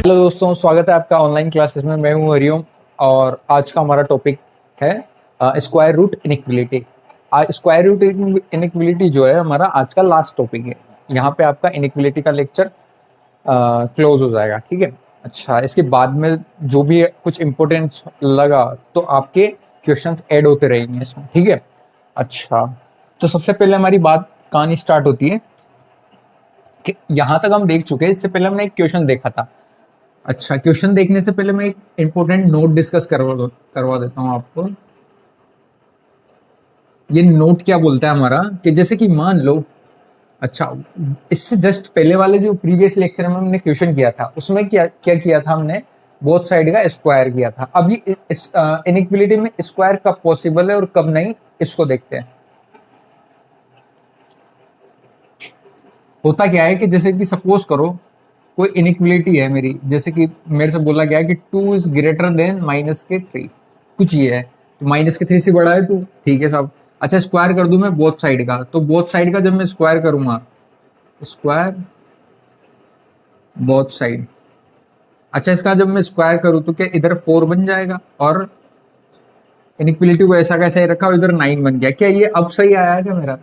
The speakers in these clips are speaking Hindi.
हेलो दोस्तों, स्वागत है आपका ऑनलाइन क्लासेस में। मैं हूं हरिओम और आज का हमारा टॉपिक है स्क्वायर रूट इनइक्विलिटी। आज स्क्वायर रूट इनइक्विलिटी जो है हमारा आज का लास्ट टॉपिक है। यहाँ पे आपका इनइक्विलिटी का लेक्चर क्लोज हो जाएगा, ठीक है। अच्छा, इसके बाद में जो भी कुछ इम्पोर्टेंस लगा तो आपके क्वेश्चंस ऐड होते रहेंगे इसमें, ठीक है। अच्छा, तो सबसे पहले हमारी बात कहानी स्टार्ट होती है कि यहाँ तक हम देख चुके हैं। इससे पहले हमने एक क्वेश्चन देखा था। अच्छा, क्वेश्चन देखने से पहले मैं एक इंपॉर्टेंट नोट डिस्कस करवा देता हूँ आपको। ये नोट क्या बोलता है हमारा कि जैसे कि मान लो, अच्छा, इससे जस्ट पहले वाले जो प्रीवियस लेक्चर में हमने क्वेश्चन किया था उसमें क्या क्या किया था हमने, बोथ साइड का स्क्वायर किया था। अभी इस इनइक्विलिटी में स्क्वायर कब पॉसिबल है और कब नहीं, इसको देखते हैं। होता क्या है कि जैसे कि सपोज करो कोई इनइक्विलिटी है मेरी, जैसे कि मेरे से बोला गया कि 2 इज ग्रेटर देन -3, कुछ ये है। तो -3 से बड़ा है 2, ठीक है साहब। अच्छा, स्क्वायर कर दूं मैं बोथ साइड का, तो बोथ साइड का जब मैं स्क्वायर करूंगा, स्क्वायर बोथ साइड। अच्छा, इसका जब मैं स्क्वायर करूं तो क्या इधर 4 बन जाएगा और इनइक्विलिटी को ऐसा कैसे रखा और इधर 9 बन गया। क्या ये अब सही आया है क्या मेरा?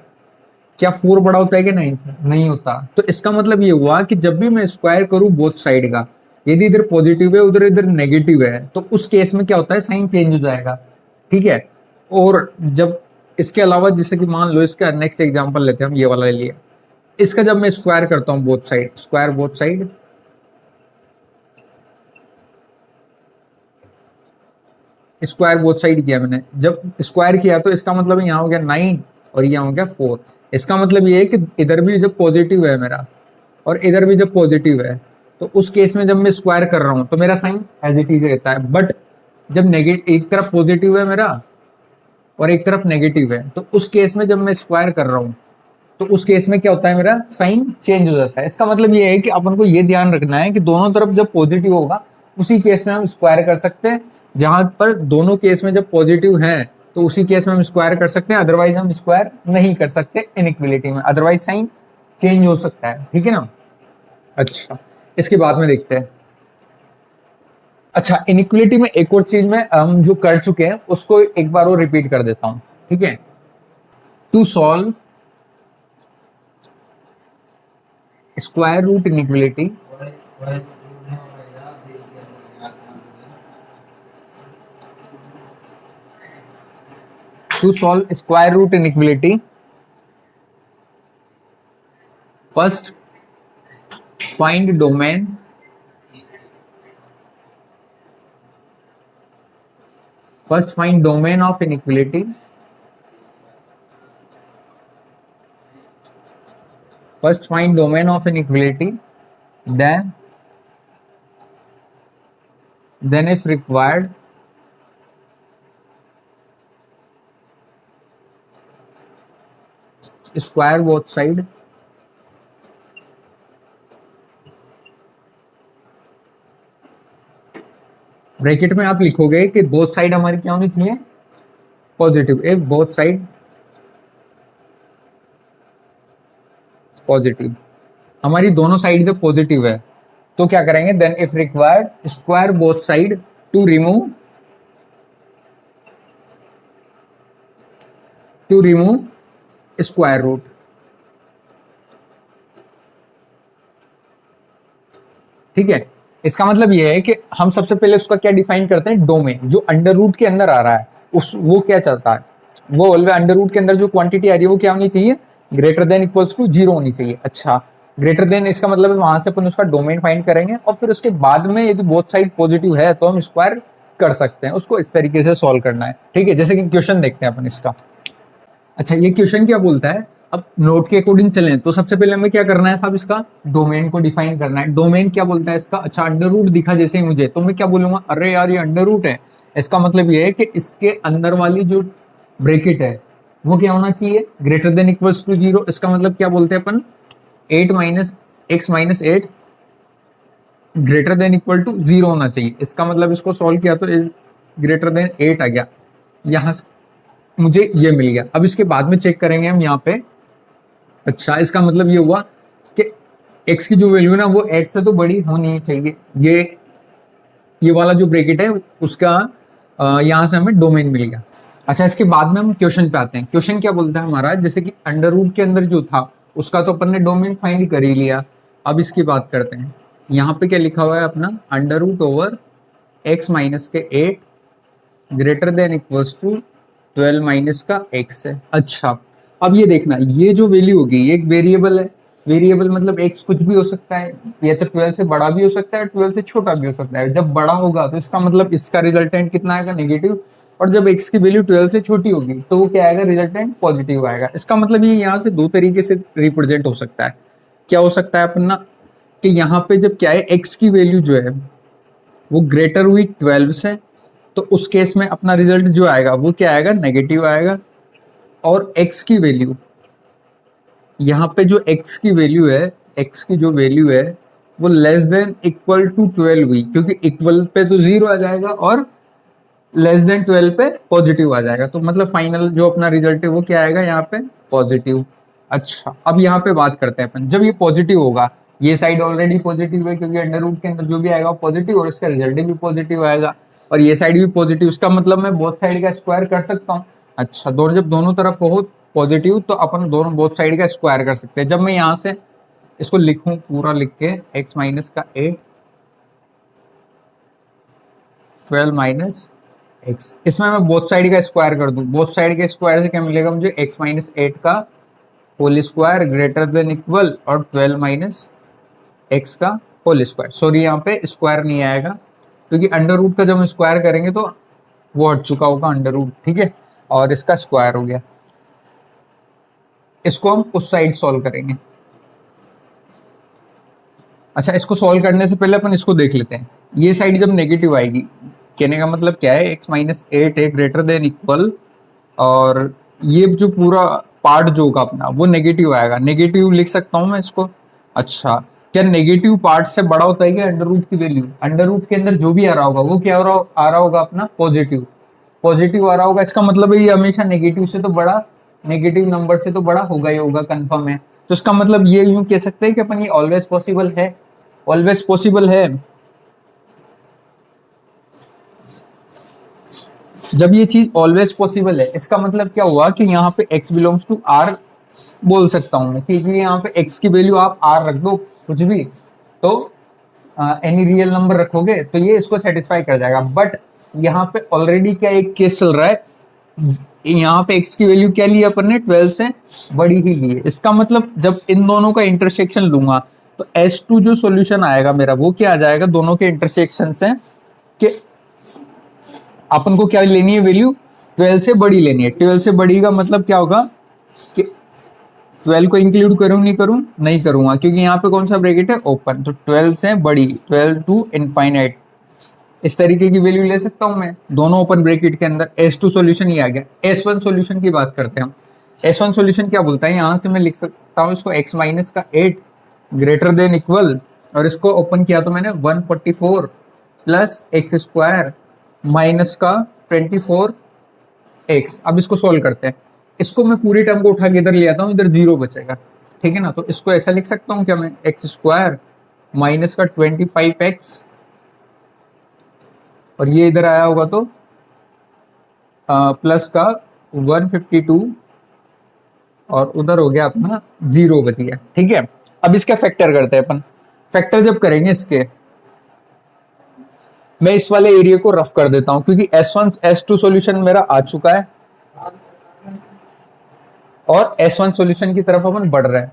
क्या 4 बड़ा होता है कि 9 से? नहीं होता। तो इसका मतलब ये हुआ कि जब भी मैं स्क्वायर करूं बोथ साइड का, यदि इधर पॉजिटिव है उधर इधर नेगेटिव है, तो उस केस में क्या होता है, साइन चेंज हो जाएगा, ठीक है। और जब इसके अलावा जैसे कि मान लो इसका नेक्स्ट एग्जांपल लेते हैं हम, ये वाला ले लिया। इसका जब मैं स्क्वायर करता हूं both side, square both side, square both side किया मैंने। जब स्क्वायर किया तो इसका मतलब यहाँ हो गया 9 और यहाँ हो गया 4। इसका मतलब ये है कि इधर भी जब पॉजिटिव है मेरा और इधर भी जब पॉजिटिव है, तो उस केस में जब मैं स्क्वायर कर रहा हूं तो मेरा साइन एज इट इज रहता है। बट जब नेगेटिव, एक तरफ पॉजिटिव है मेरा और एक तरफ नेगेटिव है, तो उस केस में जब मैं स्क्वायर कर रहा हूं तो उस केस में क्या होता है, मेरा साइन चेंज हो जाता है। इसका मतलब ये है कि अपन को ये ध्यान रखना है कि दोनों तरफ जब पॉजिटिव होगा उसी केस में हम स्क्वायर कर सकते हैं। जहां पर दोनों केस में जब पॉजिटिव है तो उसी केस में हम स्क्वायर कर सकते हैं, अदरवाइज हम स्क्वायर नहीं कर सकते इनइक्विलिटी में, अदरवाइज साइन चेंज हो सकता है, ठीक है ना। अच्छा, इसके बाद में देखते हैं। अच्छा, इनइक्विलिटी में एक और चीज में हम जो कर चुके हैं उसको एक बार और रिपीट कर देता हूं, ठीक है। To solve square root inequality, to solve square root inequality, first find domain, first find domain of inequality, first find domain of inequality, then if required square both side, bracket में आप लिखोगे कि बोथ साइड हमारी क्या होनी चाहिए, positive. If both side positive, हमारी दोनों साइड जब पॉजिटिव है तो क्या करेंगे, then if required square both side to remove square root. ठीक है, इसका मतलब ये है कि हम सबसे पहले उसका क्या डिफाइन करते हैं, डोमेन। जो अंडर रूट के अंदर आ रहा है उस वो क्या चाहता है, वो अंडर रूट के अंदर जो क्वांटिटी आ रही है वो क्या होनी चाहिए, ग्रेटर देन इक्वल्स टू 0 होनी चाहिए। अच्छा, ग्रेटर देन इसका मतलब है वहां से अपन उसका डोमेन फाइंड करेंगे और फिर उसके बाद में यदि बोथ साइड पॉजिटिव है तो हम स्क्वायर कर सकते हैं। उसको इस तरीके से सॉल्व करना है, ठीक है। जैसे कि क्वेश्चन देखते हैं अपन इसका। अच्छा, ये क्वेश्चन क्या बोलता है, अब नोट के अकॉर्डिंग चलें तो सबसे पहले हमें क्या करना है साहब, इसका डोमेन को डिफाइन करना है। डोमेन क्या बोलता है इसका, अच्छा, अंडर रूट दिखा जैसे ही मुझे तो मैं क्या बोलूंगा, अरे यार ये अंडर रूट है। इसका मतलब ये है कि इसके अंदर वाली जो ब्रैकेट है वो क्या होना चाहिए, ग्रेटर देन इक्वल्स टू 0। इसका मतलब क्या बोलते हैं अपन, 8 minus x minus 8 greater than equal to 0 होना चाहिए। इसका मतलब इसको सॉल्व किया तो इज ग्रेटर देन 8 आ गया, यहां से मुझे ये मिल गया। अब इसके बाद में चेक करेंगे हम यहाँ पे। अच्छा, इसका मतलब ये हुआ कि एक्स की जो वैल्यू है ना वो 8 से तो बड़ी होनी चाहिए। ये वाला जो ब्रैकेट है उसका यहाँ से हमें डोमेन मिल गया। अच्छा, इसके बाद में हम क्वेश्चन पे आते हैं। क्वेश्चन क्या बोलता है हमारा, जैसे कि अंडर रूट के अंदर जो था उसका तो अपन ने डोमेन फाइंड कर ही लिया। अब इसकी बात करते हैं। यहाँ पे क्या लिखा हुआ है अपना, under root over x minus के 8 greater than equals to 12 minus का एक्स है। अच्छा, अब ये देखना, ये जो वैल्यू होगी ये एक वेरिएबल है। वेरिएबल मतलब एक्स कुछ भी हो सकता है, या तो 12 से बड़ा भी हो सकता है, 12 से छोटा भी हो सकता है। जब बड़ा होगा तो इसका मतलब इसका रिजल्टेंट कितना आएगा, नेगेटिव। और जब एक्स की वैल्यू 12 से छोटी होगी तो वो क्या आएगा, रिजल्टेंट पॉजिटिव आएगा। इसका मतलब ये यहाँ से दो तरीके से रिप्रेजेंट हो सकता है। क्या हो सकता है अपना, कि यहाँ पे जब क्या है, एक्स की वैल्यू जो है वो ग्रेटर हुई 12 से, तो उस केस में अपना रिजल्ट जो आएगा वो क्या आएगा, नेगेटिव आएगा। और एक्स की वैल्यू, यहाँ पे जो एक्स की वैल्यू है, एक्स की जो वैल्यू है वो लेस देन इक्वल टू 12 हुई, क्योंकि इक्वल पे तो 0 आ जाएगा और लेस देन 12 पे पॉजिटिव आ जाएगा। तो मतलब फाइनल जो अपना रिजल्ट है वो क्या आएगा यहाँ पे, पॉजिटिव। अच्छा, अब यहाँ पे बात करते हैं अपन, जब ये पॉजिटिव होगा, ये साइड ऑलरेडी पॉजिटिव है क्योंकि अंडर रूट के अंदर जो भी आएगा पॉजिटिव, और इसका रिजल्ट भी पॉजिटिव आएगा। और ये साइड भी पॉजिटिव, इसका मतलब मैं बोथ साइड का स्क्वायर कर सकता हूँ। अच्छा, जब दोनों तरफ हो पॉजिटिव तो अपन दोनों बोथ साइड का स्क्वायर कर सकते हैं। जब मैं यहाँ से इसको लिखूं पूरा लिख के, एक्स माइनस का 8 12 माइनस एक्स, इसमें मैं बोथ साइड का स्क्वायर कर दूं। बोथ साइड के स्क्वायर से क्या मिलेगा मुझे, एक्स माइनस 8 का whole square greater than equal और 12 माइनस एक्स का होल स्क्वायर। सॉरी, यहाँ पे स्क्वायर नहीं आएगा क्योंकि अंडर रूट का जब हम स्क्वायर करेंगे तो वो हट चुका होगा अंडर रूट, ठीक है। और इसका स्क्वायर हो गया। इसको हम उस साइड सॉल्व करेंगे। अच्छा, इसको सॉल्व करने से पहले अपन इसको देख लेते हैं। ये साइड जब नेगेटिव आएगी, कहने का मतलब क्या है, एक्स माइनस 8 है ग्रेटर देन इक्वल, और ये जो पूरा पार्ट जो होगा अपना वो नेगेटिव आएगा। नेगेटिव लिख सकता हूं मैं इसको। अच्छा, क्या नेगेटिव पार्ट से बड़ा होता है क्या अंडर रूट की वैल्यू? अंडर रूट के अंदर जो भी आ रहा होगा वो क्या आ रहा होगा अपना, पॉजिटिव। पॉजिटिव आ रहा होगा, इसका मतलब है ये हमेशा नेगेटिव से तो बड़ा, नेगेटिव नंबर से तो बड़ा होगा ही होगा, कंफर्म है। तो इसका मतलब ये यूं कह सकते हैं कि अपन ये ऑलवेज पॉसिबल है, ऑलवेज पॉसिबल है। जब ये चीज ऑलवेज पॉसिबल है, इसका मतलब क्या हुआ कि यहाँ पे x बिलोंग्स टू r बोल सकता हूं मैं, क्योंकि यहाँ पे x की वैल्यू आप r रख दो कुछ भी, तो एनी रियल नंबर रखोगे तो ये इसको सेटिस्फाई कर जाएगा। बट यहाँ पे ऑलरेडी क्या एक केस चल रहा है, यहाँ पे x की वैल्यू क्या ली अपन ने, 12 से बड़ी ही ली है। इसका मतलब जब इन दोनों का इंटरसेक्शन लूंगा तो S2 जो सॉल्यूशन आएगा मेरा वो क्या आ जाएगा, दोनों के इंटरसेक्शन से, कि अपन को क्या लेनी है वैल्यू, 12 से बड़ी लेनी है। 12 से बड़ी का मतलब क्या होगा कि 12 को इंक्लूड करूं नहीं करूं, नहीं करूंगा क्योंकि यहाँ पे कौन सा ब्रैकेट है, ओपन। तो 12 से बड़ी, 12 टू इनफाइनाइट, इस तरीके की वैल्यू ले सकता हूं मैं दोनों ओपन ब्रैकेट के अंदर। S2 सॉल्यूशन ही आ गया। S1 सॉल्यूशन की बात करते हैं हम। S1 सॉल्यूशन क्या बोलता है, यहां से मैं लिख सकता हूं इसको x माइनस का 8 ग्रेटर देन इक्वल, और इसको ओपन किया तो मैंने 144 प्लस एक्स स्क्वायर माइनस का 24x। अब इसको सोल्व करते हैं। इसको मैं पूरी टर्म को उठा के इधर ले आता हूँ, इधर 0 बचेगा, ठीक है ना। तो इसको ऐसा लिख सकता हूँ क्या मैं, एक्स स्क्वायर माइनस का 25x, और ये इधर आया होगा तो प्लस का 152, और उधर हो गया अपना 0 बच गया, ठीक है। अब इसका फैक्टर करते हैं अपन। फैक्टर जब करेंगे इसके, मैं इस वाले एरिया को रफ कर देता हूं क्योंकि S1 S2 सॉल्यूशन मेरा आ चुका है और S1 सॉल्यूशन की तरफ अपन बढ़ रहे हैं,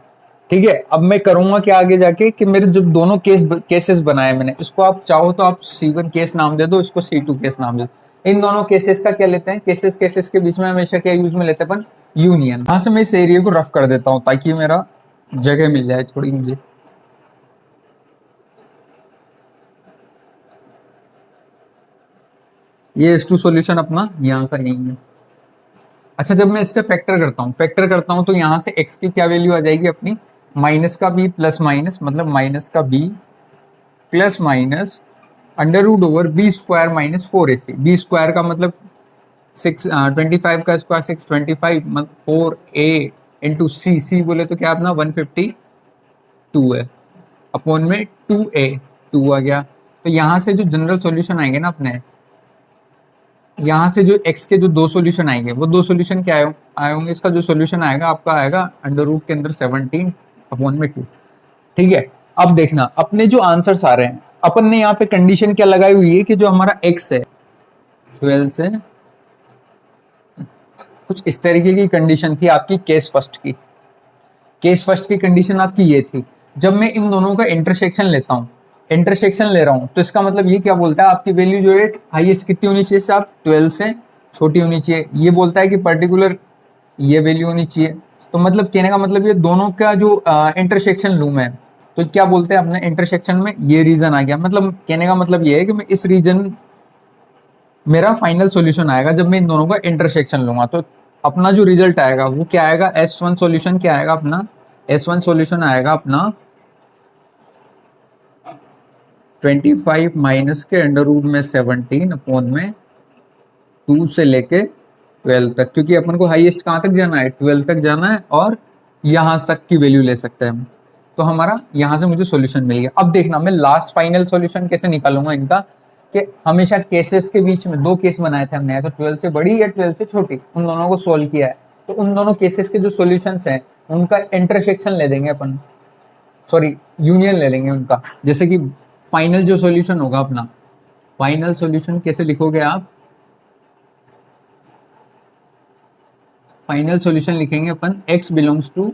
ठीक है। अब मैं करूंगा क्या आगे जाके, कि मेरे जो दोनों केसेस बनाए मैंने, इसको आप चाहो तो आप C1 केस नाम दे दो, इसको C2 केस नाम दे दो। इन दोनों केसेस का क्या लेते हैं, केसेस के बीच में हमेशा क्या यूज में लेते हैं अपन, यूनियन। यहां से मैं इस एरिया को रफ कर देता हूं ताकि मेरा जगह मिल जाए थोड़ी मुझे। ये S2 सॉल्यूशन अपना यहाँ का यही है। अच्छा, जब मैं इसका फैक्टर करता हूँ तो यहाँ से x की क्या वैल्यू आ जाएगी अपनी, माइनस का b प्लस माइनस, मतलब माइनस का b plus minus under root over B square minus 4ac। B square का मतलब 25 का स्क्वायर 625, मतलब 4a इंटू सी बोले तो क्या अपना 152 है। अपॉन में 2a, 2 आ गया। तो यहाँ से जो जनरल सॉल्यूशन आएंगे ना अपने, यहाँ से जो x के जो दो सॉल्यूशन आएंगे वो दो सॉल्यूशन क्या आए होंगे, इसका जो सॉल्यूशन आएगा आपका आएगा अंडर रूट के अंदर 17 अपॉन में 2। ठीक है, अब देखना अपने जो आंसर्स आ रहे हैं, अपन ने यहाँ पे कंडीशन क्या लगाई हुई है कि जो हमारा x है 12 से, कुछ इस तरीके की कंडीशन थी आपकी केस फर्स्ट की। केस फर्स्ट की कंडीशन आपकी ये थी, जब मैं इन दोनों का इंटरसेक्शन लेता हूँ, इंटरसेक्शन ले रहा हूँ, तो इसका मतलब ये क्या बोलता है, आपकी वैल्यू जो है हाईएस्ट कितनी होनी चाहिए साहब, 12 से छोटी होनी चाहिए। ये बोलता है कि पर्टिकुलर ये वैल्यू होनी चाहिए। तो मतलब कहने का मतलब ये दोनों का जो इंटरसेक्शन लूम है, तो क्या बोलते हैं अपने इंटरसेक्शन में ये रीजन आ गया। मतलब कहने का मतलब ये है कि मैं इस रीजन मेरा फाइनल सॉल्यूशन आएगा जब मैं इन दोनों का इंटरसेक्शन लूंगा। तो अपना जो रिजल्ट आएगा वो क्या आएगा, S1 सॉल्यूशन क्या आएगा अपना, S1 सॉल्यूशन आएगा अपना 25 माइनस के अंडर रूट में 17 अपॉन में 2 से लेके 12 तक, क्योंकि अपन को हाईएस्ट कहाँ तक जाना है, 12 तक जाना है, और यहाँ तक की वैल्यू ले सकते हैं हम। तो हमारा यहाँ से मुझे सॉल्यूशन मिल गया। अब देखना मैं लास्ट फाइनल सॉल्यूशन कैसे निकालूंगा इनका, कि हमेशा केसेस के बीच में दो केस बनाए थे हमने, या तो 12 से बड़ी या 12 से छोटी, उन दोनों को सोल्व किया है। तो उन दोनों केसेस के जो सॉल्यूशंस हैं उनका इंटरसेक्शन ले देंगे अपन, सॉरी यूनियन ले लेंगे उनका। जैसे कि फाइनल जो सॉल्यूशन होगा अपना, फाइनल सॉल्यूशन कैसे लिखोगे आप, फाइनल सॉल्यूशन लिखेंगे अपन x belongs to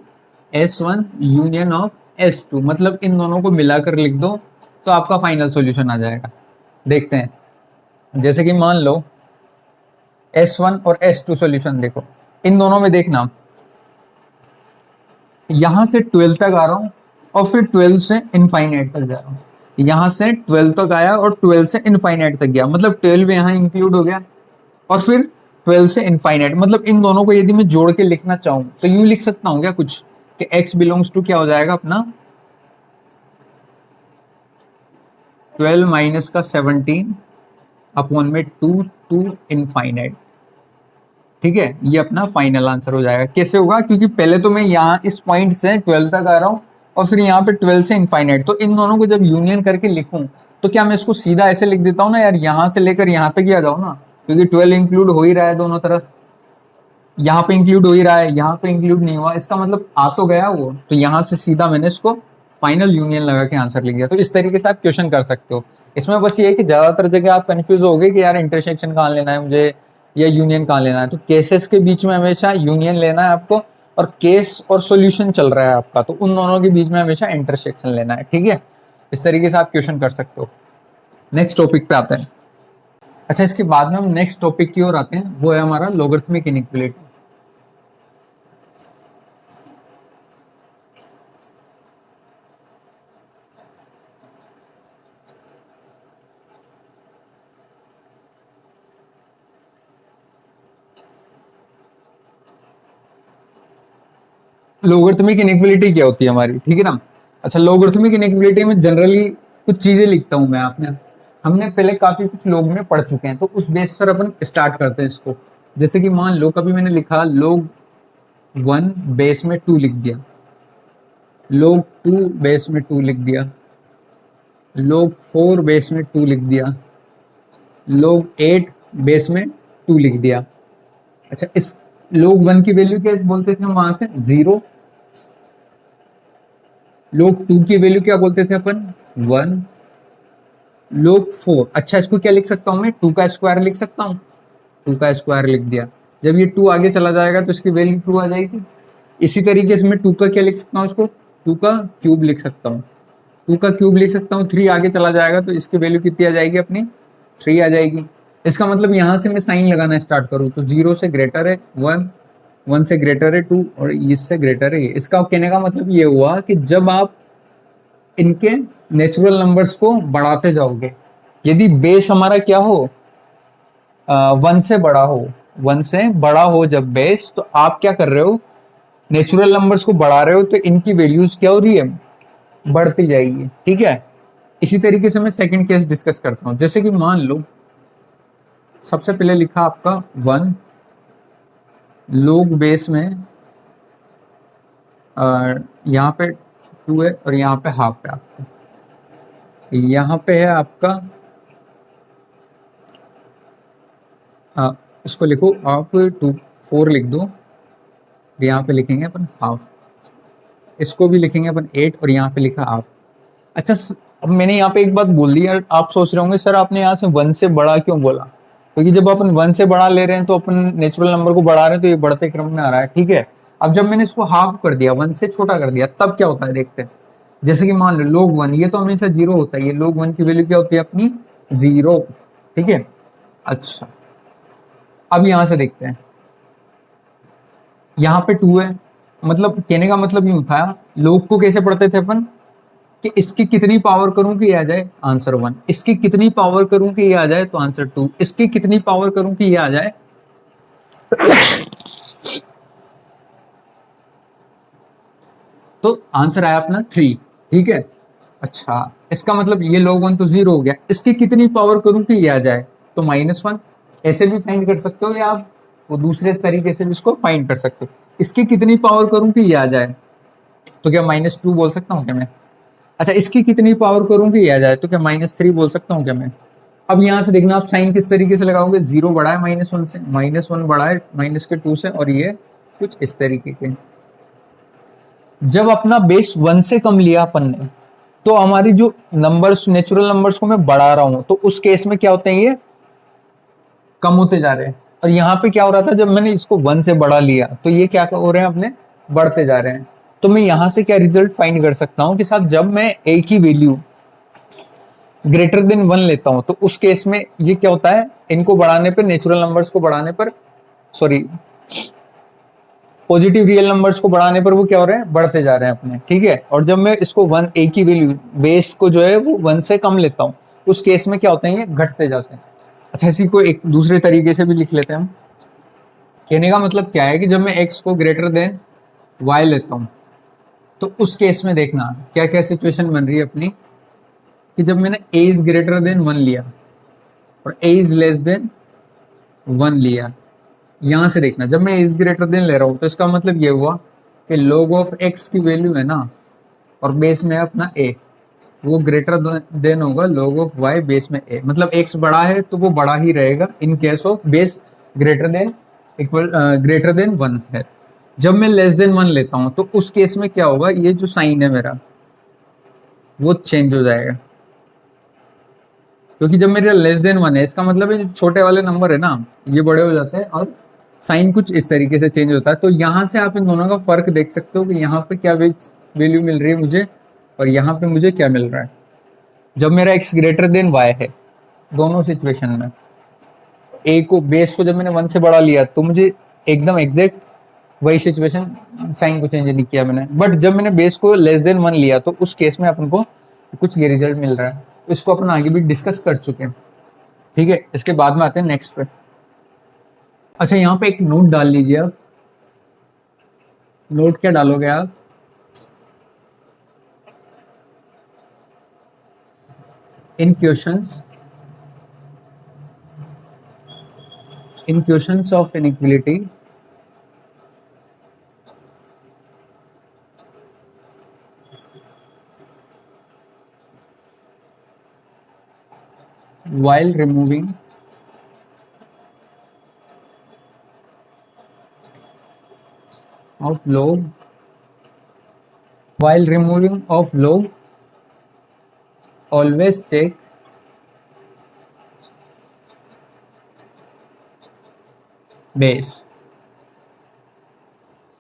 S1 union of S2, मतलब इन दोनों को मिलाकर लिख दो तो आपका फाइनल सॉल्यूशन आ जाएगा। देखते हैं, जैसे कि मान लो S1 और S2 सॉल्यूशन देखो, इन दोनों में देखना यहां से 12 तक आ रहा हूं और फिर 12 से इनफाइनाइट तक जा रहा हूं, यहां से 12 तक आया और 12 से इनफाइनाइट तक गया, मतलब 12 यहां इंक्लूड हो गया, और फिर 12 से इनफाइनाइट। मतलब इन दोनों को यदि मैं जोड़ के लिखना चाहूं तो यूं लिख सकता हूं क्या कुछ, कि x बिलोंग्स टू क्या हो जाएगा अपना 12 माइनस का 17 अपॉन में 2 टू इनफाइनाइट। ठीक है, ये अपना फाइनल आंसर हो जाएगा। कैसे होगा, क्योंकि पहले तो मैं यहाँ इस पॉइंट से 12 तक आ रहा हूँ और फिर यहाँ पे 12 से इनफाइनाइट, तो इन दोनों को जब यूनियन करके लिखूं तो क्या मैं इसको सीधा ऐसे लिख देता हूँ ना यार, यहाँ से लेकर यहाँ तक ही आ जाओ ना, क्योंकि 12 इंक्लूड हो ही रहा है दोनों तरफ, यहाँ पे इंक्लूड हो ही रहा है, यहाँ पे इंक्लूड नहीं हुआ, इसका मतलब आ तो गया वो, तो यहाँ से सीधा मैंने इसको फाइनल यूनियन लगा के आंसर लिख दिया। तो इस तरीके से आप क्वेश्चन कर सकते हो। इसमें बस ये है कि ज्यादातर जगह आप कंफ्यूज हो गए कि यार इंटरसेक्शन कहाँ लेना है मुझे या यूनियन कहाँ लेना है। तो केसेस के बीच में हमेशा यूनियन लेना है आपको, और केस और सॉल्यूशन चल रहा है आपका तो उन दोनों के बीच में हमेशा इंटरसेक्शन लेना है। ठीक है, इस तरीके से आप क्वेश्चन कर सकते हो। नेक्स्ट टॉपिक पे आते हैं। अच्छा, इसके बाद में हम नेक्स्ट टॉपिक की ओर आते हैं, वो है हमारा लॉगरिथमिक इनइक्वालिटी। लॉगरिथमिक इनइक्वालिटी क्या होती है हमारी, ठीक है ना। अच्छा, लॉगरिथमिक इनइक्वालिटी में जनरली कुछ चीजें लिखता हूं मैं, आपने हमने पहले काफी कुछ लोग में पढ़ चुके हैं, तो उस बेस पर अपन स्टार्ट करते हैं इसको। जैसे कि मान लो कभी मैंने लिखा log 1 बेस में 2 लिख दिया, log 2 बेस में 2 लिख दिया, log 4 बेस में 2 लिख दिया, log 8 बेस में 2 लिख दिया। अच्छा, इस log 1 की वैल्यू क्या बोलते थे हम वहां से 0, log 2 की वैल्यू क्या बोलते थे अपन 1, log 4, अच्छा इसको क्या लिख सकता हूं मैं 2 का स्क्वायर लिख सकता हूँ, 2 का स्क्वायर लिख दिया। जब ये 2 आगे चला जाएगा तो इसकी वैल्यू 2 आ जाएगी। इसी तरीके से मैं 2 का क्या लिख सकता हूँ, इसको 2 का क्यूब लिख सकता हूँ, 2 का क्यूब लिख सकता हूँ। 3 आगे चला जाएगा तो इसकी वैल्यू कितनी आ जाएगी अपनी 3 आ जाएगी। इसका मतलब यहाँ से मैं साइन लगाना स्टार्ट करूँ तो 0 से ग्रेटर है 1, 1 से ग्रेटर है 2 और इससे ग्रेटर है ये। इसका कहने का मतलब ये हुआ कि जब आप इनके नेचुरल नंबर्स को बढ़ाते जाओगे, यदि बेस हमारा क्या हो 1 से बड़ा हो, 1 से बड़ा हो जब बेस, तो आप क्या कर रहे हो नेचुरल नंबर्स को बढ़ा रहे हो, तो इनकी वैल्यूज क्या हो रही है बढ़ती जाएगी। ठीक है, इसी तरीके से मैं सेकंड केस डिस्कस करता हूं। जैसे कि मान लो सबसे पहले लिखा आपका 1 लोग बेस में यहाँ पे 2 है और यहाँ पे हाफ है आपका, यहाँ पे है आपका इसको लिखो आप 4 लिख दो, यहाँ पे लिखेंगे अपन हाफ, इसको भी लिखेंगे अपन 8 और यहाँ पे लिखा हाफ। अच्छा अब मैंने यहाँ पे एक बात बोल दी यार, आप सोच रहे होंगे सर आपने यहाँ से 1 से बड़ा क्यों बोला, क्योंकि जब अपन 1 से बड़ा ले रहे हैं तो अपन नेचुरल नंबर को बढ़ा रहे हैं तो ये बढ़ते क्रम में आ रहा है, ठीक है। अब जब मैंने इसको हाफ कर दिया, 1 से छोटा कर दिया, तब क्या होता है देखते हैं। जैसे कि मान लो log 1, ये तो हमेशा 0 होता है, ये log 1 की वैल्यू क्या होती है अपनी 0, ठीक है। अच्छा अब यहां से देखते हैं, यहाँ पे 2 है, मतलब कहने का मतलब यूं था, log को कैसे पढ़ते थे अपन कि इसकी कितनी पावर करूं कि ये आ जाए आंसर 1, इसकी कितनी पावर करूं कि ये आ जाए तो आंसर 2, इसकी कितनी पावर करूं कि ये आ जाए तो आंसर आया अपना 3, ठीक है। अच्छा इसका मतलब ये log 1 तो 0 हो गया, इसकी कितनी पावर करूं कि ये आ जाए तो -1, ऐसे भी फाइंड कर सकते हो या आप वो दूसरे तरीके से भी इसको फाइंड कर सकते हो। इसकी कितनी पावर करूं कि ये आ जाए तो क्या -2 बोल सकता हूं क्या मैं। अच्छा इसकी कितनी पावर करूं कि ये आ जाए तो क्या -3 बोल सकता हूं क्या मैं। अब यहां से देखना आप साइन किस तरीके से लगाओगे, 0 बड़ा है -1 से, -1 बड़ा है -2 से, और ये कुछ इस तरीके के। जब अपना बेस 1 से कम लिया अपन ने तो हमारी जो नंबर्स, नेचुरल नंबर्स को मैं बढ़ा रहा हूं तो उस केस में क्या होते हैं, ये कम होते जा रहे हैं। और यहाँ पे क्या हो रहा था, जब मैंने इसको 1 से बढ़ा लिया तो ये क्या हो रहे हैं अपने बढ़ते जा रहे हैं। तो मैं यहाँ से क्या रिजल्ट फाइंड कर सकता हूँ कि साहब जब मैं एक ही वैल्यू ग्रेटर देन 1 लेता हूं तो उस केस में ये क्या होता है, इनको बढ़ाने पर, नेचुरल नंबर्स को बढ़ाने पर, सॉरी पॉजिटिव रियल नंबर्स को बढ़ाने पर वो क्या हो रहे हैं, बढ़ते जा रहे हैं अपने, ठीक है। और जब मैं इसको 1, एक ही वैल्यू बेस को जो है वो 1 से कम लेता हूँ उस केस में क्या होते हैं, ये घटते जाते हैं। अच्छा इसी को एक दूसरे तरीके से भी लिख लेते हैं हम। कहने का मतलब क्या है कि जब मैं x को ग्रेटर देन y लेता हूँ तो उस केस में देखना क्या क्या सिचुएशन बन रही है अपनी, कि जब मैंने a इज ग्रेटर देन 1 लिया और a इज लेस देन 1 लिया, यहां से देखना जब मैं इज ग्रेटर देन ले रहा हूं तो इसका मतलब ये हुआ कि log ऑफ x की वैल्यू है ना और बेस में है अपना a, वो ग्रेटर देन होगा log ऑफ y बेस में a, मतलब x बड़ा है तो वो बड़ा ही रहेगा in case of base greater than equal greater than 1 है। जब मैं लेस देन 1 लेता हूं तो उस केस में क्या होगा, ये जो साइन है मेरा वो चेंज हो जाएगा, क्योंकि जब मेरा लेस देन 1 है इसका मतलब है जो छोटे वाले नंबर है ना ये बड़े हो जाते हैं और साइन कुछ इस तरीके से चेंज होता है। तो यहां से आप इन दोनों का फर्क देख सकते हो कि यहाँ पे क्या वैल्यू मिल रही है मुझे और यहाँ पे मुझे क्या मिल रहा है जब मेरा x ग्रेटर देन y है। दोनों सिचुएशन में a को, बेस को जब मैंने 1 से बढ़ा लिया तो मुझे एकदम एग्जैक्ट वही सिचुएशन, साइन को चेंज नहीं किया मैंने, बट जब मैंने बेस को लेस देन 1 लिया तो उस केस में अपन को कुछ ये रिजल्ट मिल रहा है। इसको अपन आगे भी डिस्कस कर चुके हैं, ठीक है। इसके बाद में आते हैं नेक्स्ट पे। अच्छा यहाँ पे एक नोट डाल लीजिए आप। नोट क्या डालोगे आप, in questions of inequality while removing of log, while removing of log always check base।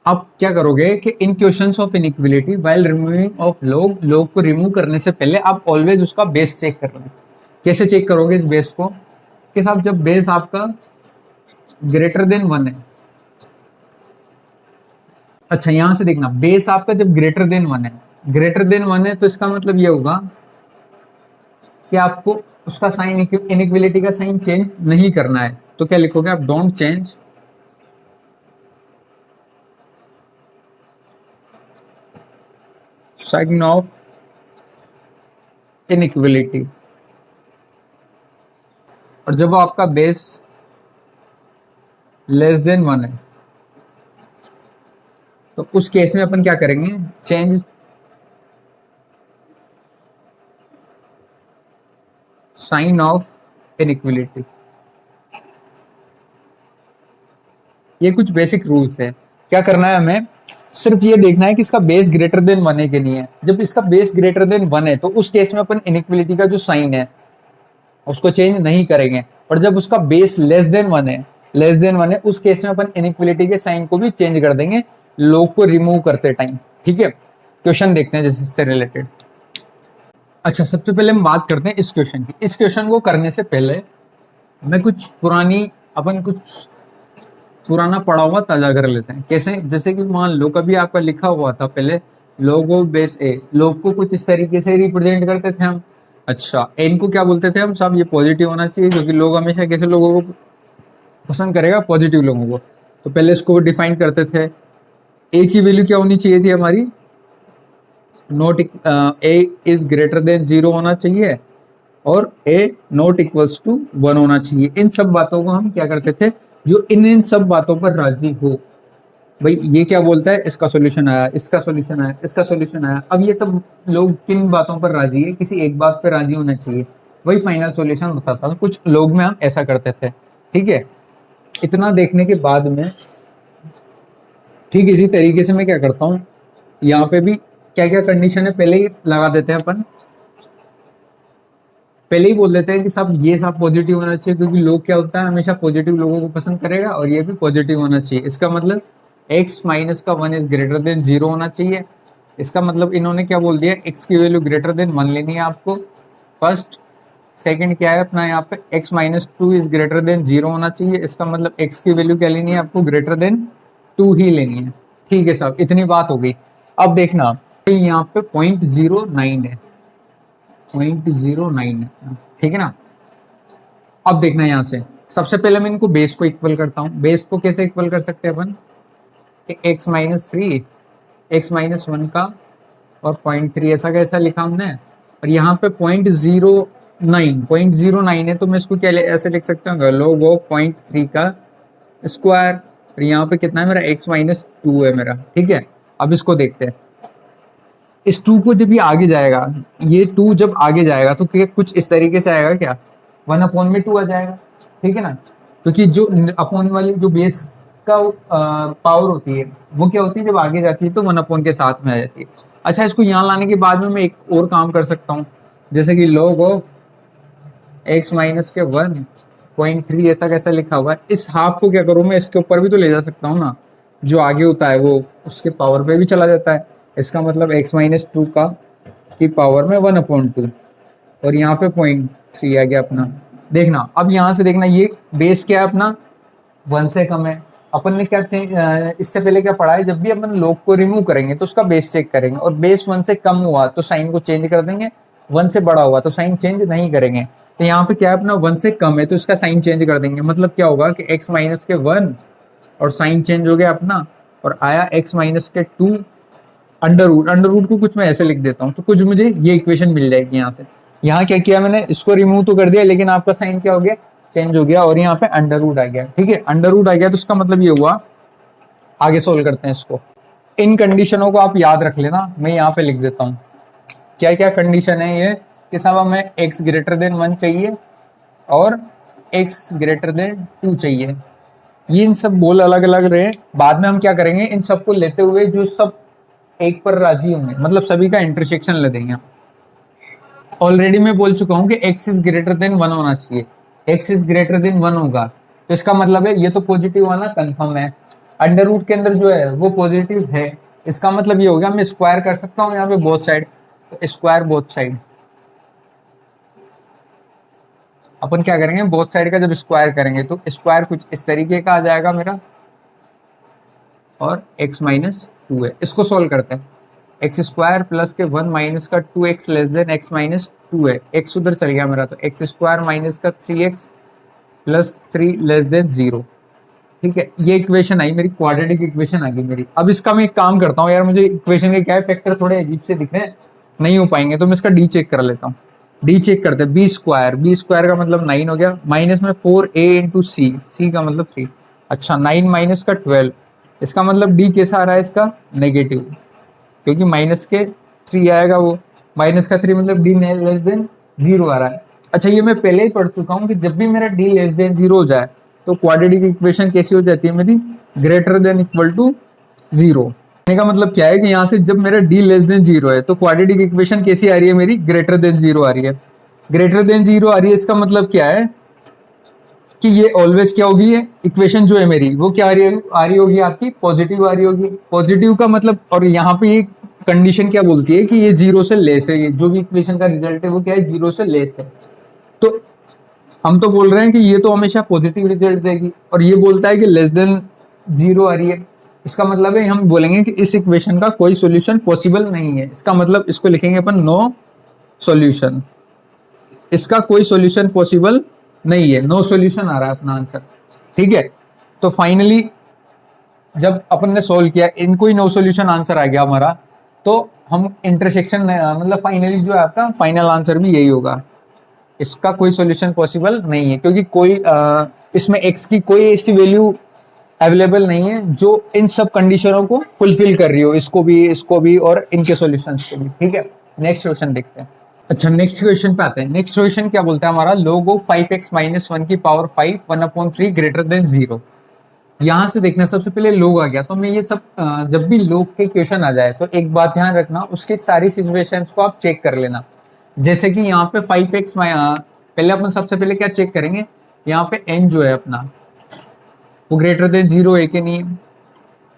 आप क्या करोगे कि in questions of inequality while removing of log, log को रिमूव करने से पहले आप ऑलवेज उसका बेस चेक करोगे। कैसे चेक करोगे इस बेस को, कि साहब जब बेस आपका ग्रेटर देन 1 है, अच्छा यहां से देखना बेस आपका जब ग्रेटर देन 1 है, ग्रेटर देन 1 है तो इसका मतलब ये होगा कि आपको उसका साइन, इनइक्वालिटी का साइन चेंज नहीं करना है। तो क्या लिखोगे आप, don't change sign of inequality. और जब आपका बेस लेस देन 1 है तो उस केस में अपन क्या करेंगे, चेंज साइन ऑफ इनइक्वलिटी। ये कुछ बेसिक रूल्स है। क्या करना है हमें, सिर्फ ये देखना है कि इसका बेस ग्रेटर देन 1 है कि नहीं है। जब इसका बेस ग्रेटर देन 1 है तो उस केस में अपन इनइक्वलिटी का जो साइन है उसको चेंज नहीं करेंगे। और जब उसका बेस लेस देन 1 है, लेस देन 1 है, उस केस में अपन इनइक्वलिटी के साइन को भी चेंज कर देंगे लोग को रिमूव करते टाइम। ठीक है, क्वेश्चन देखते हैं जैसे इससे रिलेटेड। अच्छा, सबसे पहले हम बात करते हैं इस क्वेश्चन की। इस क्वेश्चन को करने से पहले मैं कुछ पुराना पढ़ा हुआ ताजा कर लेते हैं। कैसे, जैसे कि मान लो कभी आपका लिखा हुआ था पहले लोग ऑफ बेस ए, लोग को कुछ इस तरीके से रिप्रेजेंट करते थे हम। अच्छा, एन को क्या बोलते थे हम साहब, ये पॉजिटिव होना चाहिए क्योंकि लोग हमेशा कैसे लोगों को पसंद करेगा, पॉजिटिव लोगों को। तो पहले इसको डिफाइन करते थे। ए की वैल्यू क्या होनी चाहिए थी हमारी, not a is greater than 0 होना चाहिए और ए नॉट इक्वल्स टू 1 होना चाहिए। इन सब बातों को हम क्या करते थे, जो इन सब बातों पर राजी हो, भाई ये क्या बोलता है, इसका सॉल्यूशन आया, इसका सॉल्यूशन आया, इसका सॉल्यूशन आया। अब ये सब लोग किन बातों पर राजी है, किसी एक बात पर राजी होना चाहिए, वही फाइनल सॉल्यूशन होता था। कुछ लोग में हम ऐसा करते थे। ठीक है, इतना देखने के बाद में ठीक इसी तरीके से मैं क्या करता हूँ, यहाँ पे भी क्या क्या कंडीशन है पहले ही लगा देते हैं अपन। पहले ही बोल देते हैं कि सब ये सब पॉजिटिव होना चाहिए क्योंकि लोग क्या होता है हमेशा पॉजिटिव लोगों को पसंद करेगा और ये भी पॉजिटिव होना चाहिए। इसका मतलब x माइनस का 1 इज ग्रेटर देन 0 होना चाहिए। इसका मतलब इन्होंने क्या बोल दिया, x की वैल्यू ग्रेटर देन 1 लेनी है आपको फर्स्ट। सेकंड क्या है अपना यहाँ पे, x minus 2 is greater than 0 होना चाहिए। इसका मतलब x की वैल्यू क्या लेनी है आपको, ग्रेटर देन 2 ही लेनी है। ठीक है साहब, इतनी बात हो गई। अब देखना यहाँ पे 0.09 है, 0.09 है, ठीक है ना। अब देखना यहाँ से सबसे पहले मैं इनको बेस को इक्वल करता हूँ। बेस को कैसे इक्वल कर सकते हैं अपन, कि x माइनस 3 x माइनस 1 का और 0.3 ऐसा कैसा लिखा हमने। और यहाँ पे 0.09 है तो मैं इसको क्या ऐसे लिख सकता हूँ, log ऑफ 0.3 का स्क्वायर। और यहाँ पे कितना है मेरा, x माइनस 2 है मेरा। ठीक है, अब इसको देखते हैं। इस 2 को जब ये आगे जाएगा, ये 2 जब आगे जाएगा तो कुछ इस तरीके से आएगा, क्या 1/2 आ जाएगा। ठीक है ना, क्योंकि जो अपॉन वाली जो बेस का पावर होती है वो क्या होती है, जब आगे जाती है तो 1 के साथ में आ जाती है। अच्छा, इसको यहाँ लाने के बाद में मैं एक और काम कर सकता हूँ, जैसे कि log ऑफ x माइनस के 1.3 ऐसा कैसा लिखा हुआ है। इस हाफ को क्या करूँ मैं, इसके ऊपर भी तो ले जा सकता हूँ ना, जो आगे होता है वो उसके पावर पे भी चला जाता है। इसका मतलब x माइनस 2 का की पावर में 1/2 और यहाँ पे 0.3 आ गया अपना। देखना अब यहाँ से देखना, ये बेस क्या है अपना, 1 से कम है। अपन ने क्या इससे पहले क्या पढ़ा है, जब भी अपन लोग को रिमूव करेंगे तो उसका बेस चेक करेंगे और बेस 1 से कम हुआ तो साइन को चेंज कर देंगे, 1 से बड़ा हुआ तो साइन चेंज नहीं करेंगे। तो यहाँ पे क्या है अपना, 1 से कम है तो इसका साइन चेंज कर देंगे। मतलब क्या होगा कि x माइनस के 1 और साइन चेंज हो गया अपना और आया x माइनस के 2 अंडर रूट को कुछ मैं ऐसे लिख देता हूँ तो कुछ मुझे ये इक्वेशन मिल जाएगी। यहाँ से यहाँ क्या किया मैंने, इसको रिमूव तो कर दिया लेकिन आपका साइन क्या हो गया, चेंज हो गया और यहाँ पे अंडर रूट आ गया। ठीक है, अंडर रूट आ गया तो उसका मतलब ये हुआ, आगे सोल्व करते हैं इसको। इन कंडीशनों को आप याद रख लेना, मैं यहाँ पे लिख देता हूँ क्या क्या कंडीशन है ये, कि साहब हमें x ग्रेटर देन 1 चाहिए और x ग्रेटर देन 2 चाहिए। ये इन सब बोल अलग अलग रहे, बाद में हम क्या करेंगे, इन सबको लेते हुए जो सब एक पर राजी होंगे, मतलब सभी का इंटरसेक्शन ले देंगे। ऑलरेडी मैं बोल चुका हूं कि x इज ग्रेटर देन 1 होना चाहिए, x इज ग्रेटर देन 1 होगा तो इसका मतलब है ये तो पॉजिटिव आना कंफर्म है। अंडर रूट के अंदर जो है वो पॉजिटिव है, इसका मतलब ये हो गया मैं स्क्वायर कर सकता हूँ यहाँ पे बोथ साइड, तो स्क्वायर बोथ साइड। अपन क्या करेंगे, बोथ साइड का जब स्क्वायर करेंगे तो स्क्वायर कुछ इस तरीके का आ जाएगा मेरा और x माइनस 2 है। इसको सोल्व करते हैं, एक्स स्क्वायर प्लस के 1 माइनस का 2x less than x minus 2 है। x उधर चल गया मेरा तो एक्स स्क्वायर माइनस का 3x प्लस 3 लेस देन 0। ठीक है, ये इक्वेशन आई मेरी, क्वाड्रेटिक इक्वेशन आ गई मेरी। अब इसका मैं एक काम करता हूँ यार, मुझे इक्वेशन के क्या है फैक्टर थोड़े अजीब से दिख रहे हैं, नहीं हो पाएंगे तो मैं इसका डी चेक कर लेता हूँ। डी चेक करते हैं, बी स्क्वायर का मतलब 9 हो गया, माइनस में 4a इंटू सी का मतलब 3। अच्छा, 9 माइनस का 12, इसका मतलब डी कैसा आ रहा है इसका, नेगेटिव, क्योंकि माइनस के 3 आएगा वो, माइनस का 3 मतलब डी लेस देन 0 आ रहा है। अच्छा ये मैं पहले ही पढ़ चुका हूँ कि जब भी मेरा डी लेस देन जीरो हो जाए तो क्वाड्रेटिक इक्वेशन कैसी हो जाती है मेरी, greater than equal to zero. कहने का मतलब क्या है कि यहाँ से जब मेरा डी लेस देन जीरो है तो क्वाड्रेटिक इक्वेशन कैसी आ रही है मेरी, ग्रेटर देन जीरो आ रही है। ग्रेटर देन जीरो आ रही है, इसका मतलब क्या है कि ये ऑलवेज क्या होगी, ये इक्वेशन जो है मेरी वो क्या आ रही होगी आपकी, पॉजिटिव आ रही होगी। पॉजिटिव का मतलब, और यहाँ पे ये कंडीशन क्या बोलती है कि ये जीरो से लेस है, ये जो भी इक्वेशन का रिजल्ट है वो क्या है, जीरो से लेस है। तो हम तो बोल रहे हैं कि ये तो हमेशा पॉजिटिव रिजल्ट देगी, और ये बोलता है कि लेस देन जीरो आ रही है। इसका मतलब है हम बोलेंगे कि इस इक्वेशन का कोई सॉल्यूशन पॉसिबल नहीं है। इसका मतलब इसको लिखेंगे अपन नो सॉल्यूशन, इसका कोई सॉल्यूशन पॉसिबल नहीं है, नो सॉल्यूशन आ रहा है अपना आंसर। ठीक है, तो फाइनली जब अपन ने सोल्व किया, इनको ही नो सॉल्यूशन आंसर आ गया हमारा, तो हम इंटरसेक्शन मतलब फाइनली जो है आपका फाइनल आंसर भी यही होगा, इसका कोई सॉल्यूशन पॉसिबल नहीं है, क्योंकि कोई इसमें x की कोई ऐसी वैल्यू अवेलेबल नहीं है जो इन सब कंडीशनों को फुलफिल कर रही हो, इसको भी और इनके सॉल्यूशंस को भी। ठीक है, नेक्स्ट क्वेश्चन देखते हैं। अच्छा नेक्स्ट क्वेश्चन पे आते हैं। नेक्स्ट क्वेश्चन क्या बोलता है हमारा, log ऑफ 5x माइनस 1 की पावर 5 1/3 ग्रेटर देन 0। यहां से देखना, सबसे पहले लोग आ गया, तो मैं ये सब जब भी लोग के क्वेश्चन आ जाए तो एक बात ध्यान रखना, उसकी सारी सिचुएशंस को आप चेक कर लेना। जैसे कि यहाँ पे 5x पहले अपन सबसे पहले क्या चेक करेंगे, यहाँ पे n जो है अपना वो ग्रेटर देन 0 है कि नहीं,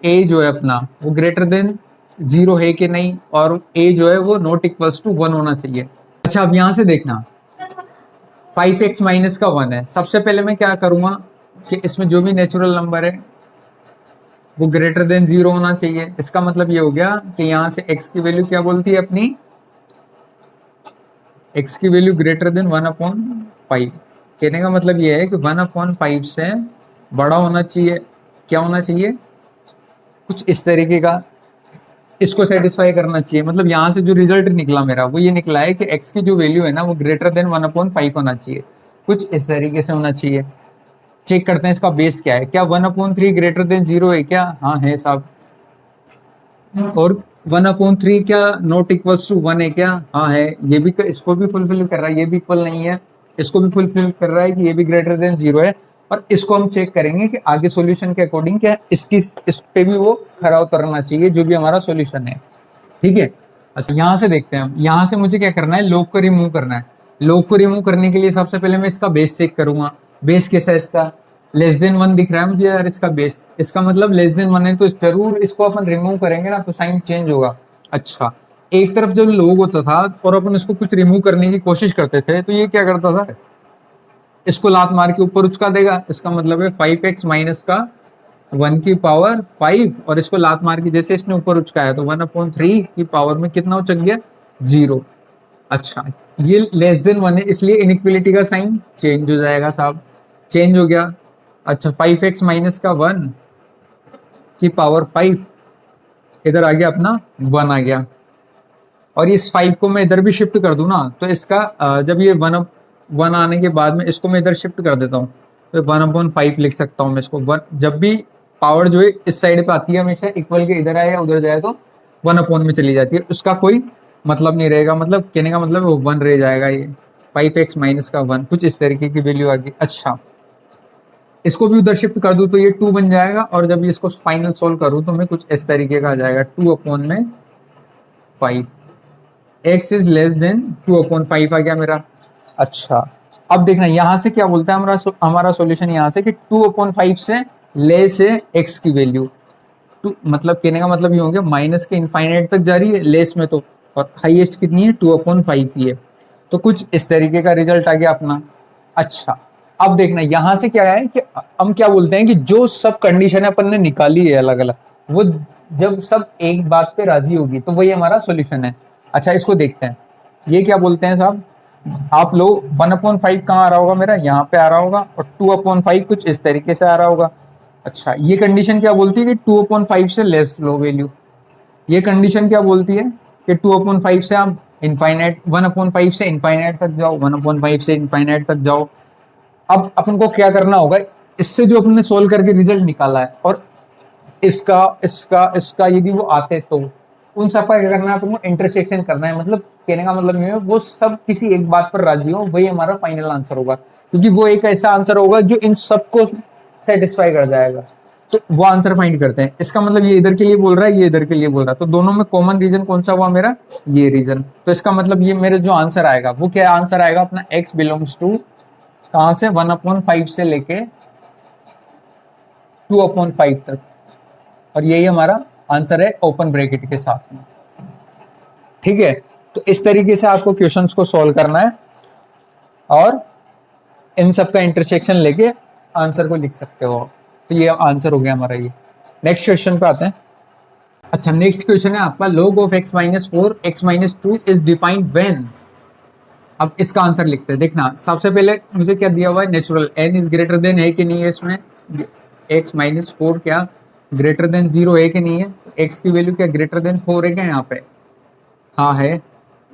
a जो है अपना वो ग्रेटर देन 0 है कि नहीं, और a जो है वो नॉट इक्वल्स टू 1 होना चाहिए। अच्छा अब यहाँ से देखना 5x माइनस का 1 है, सबसे पहले मैं क्या करूंगा कि इसमें जो भी नेचुरल नंबर है वो ग्रेटर देन 0 होना चाहिए। इसका मतलब ये हो गया कि यहाँ से x की वैल्यू क्या बोलती है अपनी, x की वैल्यू ग्रेटर देन 1/5। कहने का मतलब ये है कि 1/5 से बड़ा होना चाहिए, क्या होना चाहिए, कुछ इस तरीके का, इसको सेटिस्फाई करना चाहिए। मतलब यहाँ से जो रिजल्ट निकला मेरा वो ये निकला है कि x की जो वैल्यू है ना वो ग्रेटर देन 1/5 होना चाहिए, कुछ इस तरीके से होना चाहिए। चेक करते हैं इसका बेस क्या है, क्या 1/3 ग्रेटर देन 0 है क्या, हाँ है साहब। और 1/3 क्या नॉट इक्वल्स टू 1 है क्या, हाँ है। ये भी, इसको भी फुलफिल कर रहा है, ये भी इक्वल नहीं है, इसको भी फुलफिल कर रहा है कि ये भी ग्रेटर देन 0 है। और इसको हम चेक करेंगे कि आगे सॉल्यूशन के अकॉर्डिंग क्या इसकी, इस पे भी वो खरा उतरना चाहिए जो भी हमारा सॉल्यूशन है। ठीक है, अच्छा यहाँ से देखते हैं, यहाँ से मुझे क्या करना है, लॉग को रिमूव करना है। लॉग को रिमूव करने के लिए सबसे पहले मैं इसका बेस चेक करूंगा। बेस कैसा है इसका, लेस देन 1 दिख रहा है मुझे यार इसका बेस, इसका मतलब लेस देन 1 है, तो जरूर इसको अपन रिमूव करेंगे ना तो साइन चेंज होगा। अच्छा, एक तरफ जब लोग होता था और अपन इसको कुछ रिमूव करने की कोशिश करते थे तो ये क्या करता था, इसको लात मार के ऊपर उचका देगा। इसका मतलब है 5x माइनस का 1 की पावर 5, और इसको लात मार के जैसे इसने ऊपर उचकाया तो 1/3 की पावर में कितना उचक गया, 0। अच्छा ये लेस देन 1 है, इसलिए इनइक्वलिटी का साइन चेंज हो जाएगा साहब, चेंज हो गया। अच्छा 5x माइनस का 1 की पावर 5 इधर आ गया अपना 1 आ गया, और इस 5 को मैं इधर भी शिफ्ट कर दूं ना तो इसका जब ये 1 आने के बाद में इसको मैं इधर शिफ्ट कर देता हूँ तो 1/5 लिख सकता हूँ मैं इसको। 1 जब भी पावर जो है इस साइड पे आती है हमेशा इक्वल के इधर आए या उधर जाए तो 1 में चली जाती है, उसका कोई मतलब नहीं रहेगा, मतलब कहने का मतलब वो 1 रह जाएगा। ये 5x माइनस का 1 कुछ इस तरीके की वैल्यू आ गई। अच्छा इसको भी उधर शिफ्ट कर दूं तो ये 2 बन जाएगा, और जब इसको फाइनल सोल्व करूं तो मैं कुछ इस तरीके का आ जाएगा 2/5। x इज लेस देन 2/5 आ गया मेरा। अच्छा अब देखना यहाँ से क्या बोलता है हमारा सॉल्यूशन, यहाँ से कि 2/5 से लेस है x की वैल्यू, मतलब कहने का मतलब ये हो गया माइनस के इनफाइनाइट तक जा रही है लेस में तो, और हाईएस्ट कितनी है 2/5 ही है, तो कुछ इस तरीके का रिजल्ट आ गया अपना। अच्छा अब देखना यहाँ से क्या है कि हम क्या बोलते हैं कि जो सब कंडीशन है अपन ने निकाली है अलग अलग, वो जब सब एक बात पे राजी होगी तो वही हमारा सॉल्यूशन है। अच्छा इसको देखते हैं, ये क्या बोलते हैं साहब, आप लोग 1/5 कहाँ आ रहा होगा मेरा, यहाँ पे आ रहा होगा, और 2/5 कुछ इस तरीके से आ रहा होगा। अच्छा ये कंडीशन क्या बोलती है कि 2/5 से लेस लो वैल्यू, ये कंडीशन क्या बोलती है कि 2/5 से आप इनफाइनाइट, 1/5 से इनफाइनाइट तक जाओ, 1/5 से इनफाइनाइट तक जाओ। अब अपन को क्या करना होगा, इससे जो अपन ने सोल्व करके रिजल्ट निकाला है और इसका इसका इसका यदि वो आते तो उन सबका क्या करना है, अपन को इंटरसेक्शन करना है, मतलब कहने का मतलब ये है वो सब किसी एक बात पर राजी हो, वही हमारा फाइनल आंसर होगा, क्योंकि वो एक ऐसा आंसर होगा जो इन सबको सेटिस्फाई कर जाएगा। तो वो आंसर फाइंड करते हैं। इसका मतलब ये इधर के लिए बोल रहा है, ये इधर के लिए बोल रहा है, तो दोनों में कॉमन रीजन कौन सा हुआ मेरा, ये रीजन। तो इसका मतलब ये मेरे जो आंसर आएगा वो क्या आंसर आएगा अपना, x बिलोंग्स टू कहां से 1/5 से लेके 2/5 तक, और यही हमारा आंसर है ओपन ब्रैकेट के साथ में। ठीक है, तो इस तरीके से आपको क्वेश्चंस को सॉल्व करना है और इन सब का इंटरसेक्शन लेके आंसर को लिख सकते हो। तो ये आंसर हो गया हमारा ये। नेक्स्ट क्वेश्चन पे आते हैं। अच्छा, नेक्स्ट क्वेश्चन है आपका log of x minus 4 x minus 2 is defined when। अब इसका आंसर लिखते हैं। देखना, सबसे पहले मुझे क्या दिया हुआ है, natural n is greater than है कि नहीं है, इसमें x माइनस 4 क्या ग्रेटर देन 0 है कि नहीं है, x की वैल्यू क्या ग्रेटर देन 4 है क्या यहाँ पे, हाँ है।